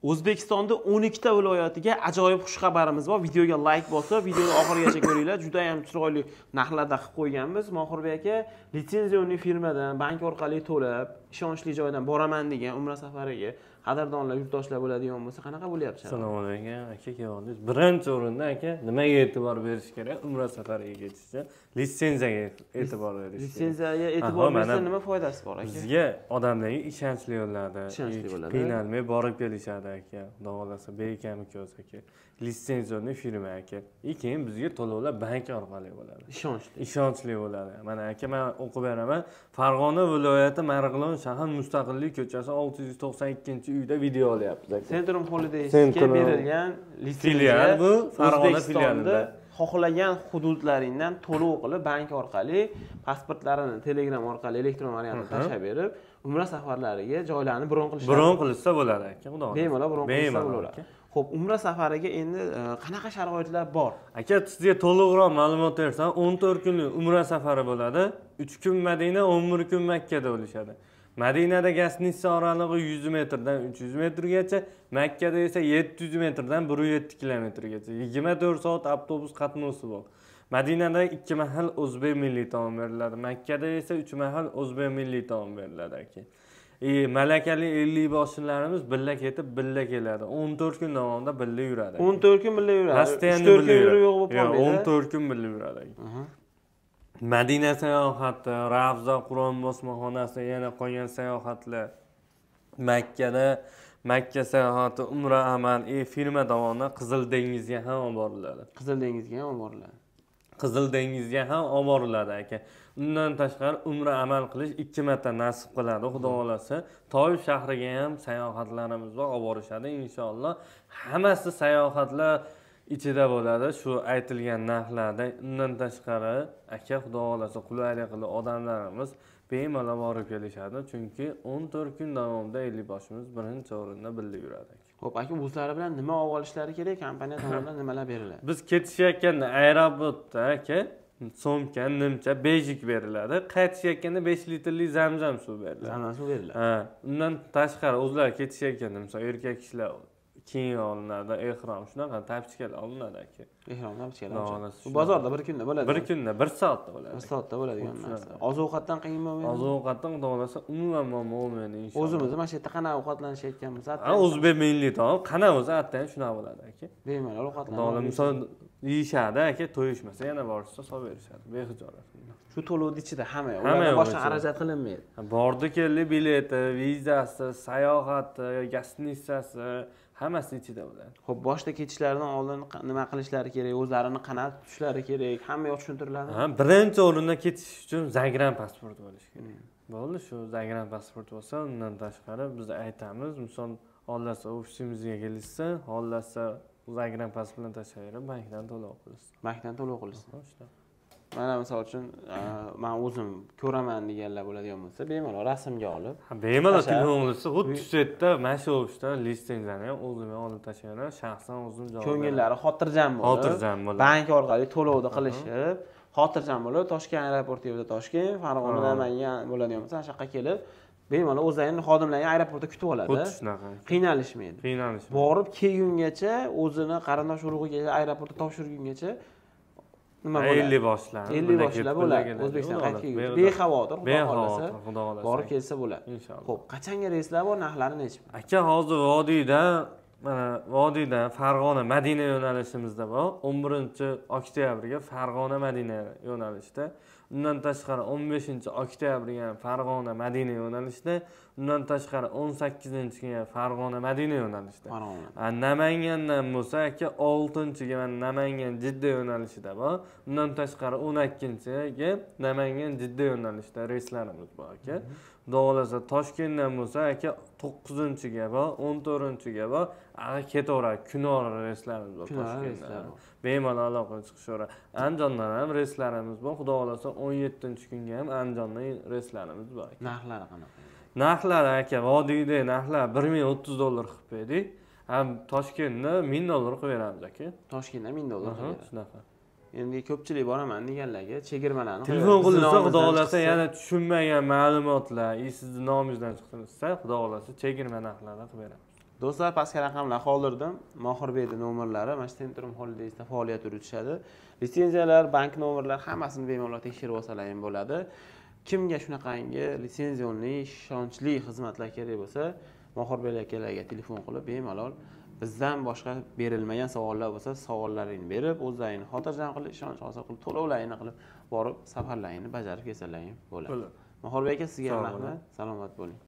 O'zbekistonda 12 ta viloyatiga ajoyib xushxabarimiz bor. Videoga like bosib, videoni oxirigacha ko'ringlar. Juda ham chiroyli narxlarda qilib qo'yganmiz. Mohirbek aka litsenziyali firmadan bank orqali to'lab, ishonchli joydan boraman degan Umra safariga qadrdonlar, yurtdoshlar bo'ladigan bo'lsa, qanaqa bo'lyapti? Assalomu alaykum aka, keldingiz. Birinchi o'rinda aka, nimaga e'tibor berish kerak? Umra safariga ketishda litsenziyaga e'tibor berish kerak. Litsenziyaga e'tibor bersa nima foydasi bor aka? Bizga odamlarga ishonchli bo'ladi. Ishonchli bo'ladi. Qiynalmay borib kelishadi aka. Xudo xolasa bekami ko'z aka. Litsenziyali firma aka. Keyin bizga to'lovlar bank orqali bo'ladi. Ishonchli bo'ladi. Mana aka, men o'qib beraman. Farg'ona viloyati Marg'ilon shahar Mustaqillik ko'chasi 692-uyda video olyapmiz aka. Centrum Holidays'ga berilgan litsenziya bu Farg'ona filialida. Xohlagan hududlaringdan to'lov qilib bank orqali pasportlarini Telegram orqali elektron variantda tashlab berib, umra safarlariga joylarni bron qilishadi. Bron qilsa bo'ladi aka, xudo xolasa. Bemalol bron qilsa bo'ladi. Xo'p, umra safariga endi qanaqa sharoitlar bor? Aka, sizga to'liqroq ma'lumot bersam, 14 kunlik umra safari bo'ladi. 3 kun Madina, 11 kun Makkada bo'lishadi. Madinada Gasnitsa oralig'i 100 metrdan 300 metrgacha, Makkada esa 700 metrdan 107 kilometrgacha 24 soat avtobus qatnovi bor. Madinada 2 mahal o'zbek milliy taom beriladi, Makkada esa 3 mahal o'zbek milliy taom beriladi aka. Malakali 50 boshlarimiz billa ketib, billa keladi. 14 kun davomida billa yuradi. 14 kun billa yuradi. 3-4 kun yo'q bo'lib qolmaydi. 14 kun billa yuradi. Madina sayohati, Ravza Qur'on bosmaxonasi, yana qolgan sayohatlar, Makka sayohati, umra amal, firma davomida Qizil dengizga ham olib boriladi. Qizil dengizga ham olib boriladi. Qizil dengizga ham olib boriladi aka. Undan tashqari umra amal qilish 2 marta nasib qiladi, xudo xolasa. Toyib shahriga ham sayohatlarimiz bor, olib borishadi inshaalloh. Hammasi sayohatlar ichida bo'ladi, shu aytilgan narxlarda. Undan tashqari aka, xudo xolasa qulaylik qilib odamlarimiz bemalol borib kelishadi, chunki 14 kun davomida 50 boshimiz birinchi o'rinda birga yuradi. Xo'p aka, o'zlari bilan nima olib olishlari kerak? Kompaniya tomonidan nimalar beriladi? Biz ketishayotganda aeroportda aka so'mka, nimcha, bejik beriladi. Qaytishayotganda 5 litrli zamzam suv beriladi. Zamzam suv beriladi. Ha, undan tashqari o'zlari ketishayotganda, masalan, erkak kishilar kiyim olinadi, ehrom shunaqa tapchikalar olinadi aka. Ehrom tapchikalar. Bu bozorda bir kunda bo'ladi. Bir kunda, 1 soatda bo'ladi. 1 soatda bo'ladigan narsa. Oziq-ovqatdan qiyin bo'lmaydi. Oziq-ovqatdan xudo xolasa umuman muammo bo'lmaydi inshaalloh. O'zimiz mana shu yerda qanaqa ovqatlanishayotgan bo'lsa, o'zbek milliy taom qanaqa bo'lsa, atdan shunaqa bo'ladi aka. Bemalol ovqatlanadi. Xudo misol yeyishadi aka, to'yishmasa yana borishsa solib berishadi, bexijolat. Shu to'lovning ichida hamma boshqa xarajat qilinmaydi. Bordi-keldi bileti, vizasi, sayohati, gasnitsasi hammasi ichida bo'ladi. Xo'p, boshda ketishlaridan oldin nima qilishlari kerak, o'zlarini qanaqa tutishlari kerak, hammaga tushuntiriladi. Birinchi o'rinda ketish uchun Zagran pasport bo'lishi kerak. Bo'ldi, shu Zagran pasport bo'lsa, undan tashqari biz aytamiz, misol xollasa ofisimizga kelishsa, xollasa Zagran pasportini tashlayverib bankdan to'lov qilsin. Bankdan to'lov qilsin. Mana misol uchun men o'zim ko'raman deganlar bo'ladigan bo'lsa, bemalol rasmga olib, bemalol telefon qilsa, xuddi shu mana shu o'shda litsenziyani ham o'zim olib tashlayman, shaxsan o'zim javob beraman. Ko'ngillari xotirjam bo'lib, bank orqali to'lovni qilishib, xotirjam bo'lib, Toshkent aeroportiga Toshkent, Farg'ona Namangan bo'ladigan bo'lsa, o'sha yoqqa kelib, bemalol o'zlarining xodimlarini aeroportda kutib oladi. Xuddi shunaqa. Qiynalishmaydi. Borib kelgungacha, o'zini qarindosh urug'iga aeroportda topshirgungacha nima bo'ladi? 50 boshlar. 50 boshlar bo'ladi. O'zbekistonga qaytib kelguncha bexavotir, xudo xolasa, borib kelsa bo'ladi. Inshaalloh. Xo'p, qachonga reyslar bor, narxlari necha? Aka, hozir vodiydan Farg'ona Madina yo'nalishimizda bor. 11-oktyabrga Farg'ona Madina yo'nalishida. Undan tashqari 15-oktyabrga Farg'ona Madina yo'nalishida. Undan tashqari 18-ga Farg'ona Madina yo'nalishida. Namangandan bo'lsa aka 6-ga Namangan Jidda yo'nalishida bor. Undan tashqari 12-ga Namangan Jidda yo'nalishida reyslarimiz bor aka. Xudo Toshkentdan bo'lsa aka 9-ga bor, 14-ga bor. Ketaveradi, kunor reyslarimiz bor Toshkentdan. Bemalol aloqa chiqishaveradi. Andijondan ham reyslarimiz bor. Xudo xolasa 17-kunga ham Andijondan reyslarimiz bor. Narxlari qanaqa? Narxlari aka, vodiyda narxlar $1030 qilib berdik. Ham Toshkentda $1000 qilib beramiz aka. Toshkentda $1000 qilib beramiz. Shunaqa. Endi ko'pchilik boraman deganlarga chegirmalarni telefon qilsa, xudo xolasa yana tushunmagan ma'lumotlar, sizni nomingizdan chiqsa, xudo xolasa chegirma narxlarni qilib beramiz. Do'stlar, pastga raqamlar qoldirdim. Mohirbekni nomerlari mana shu Centrum Holidays'da faoliyat yuritishadi. Litsenziyalar, bank nomerlari hammasini bemalol tekshirib olsalar ham bo'ladi. Kimga shunaqangi litsenziyali, ishonchli xizmatlar kerak bo'lsa, Mohirbek akalarga telefon qilib bemalol bizdan boshqa berilmagan savollar bo'lsa, savollaringni berib, o'zlaringni xotirjam qilib, ishonch hosil qilib, to'lovlaringni qilib, borib safarlaringni bajarib kelsalaring bo'ladi. Mohirbek aka, sizga ham rahmat. Salomat bo'ling.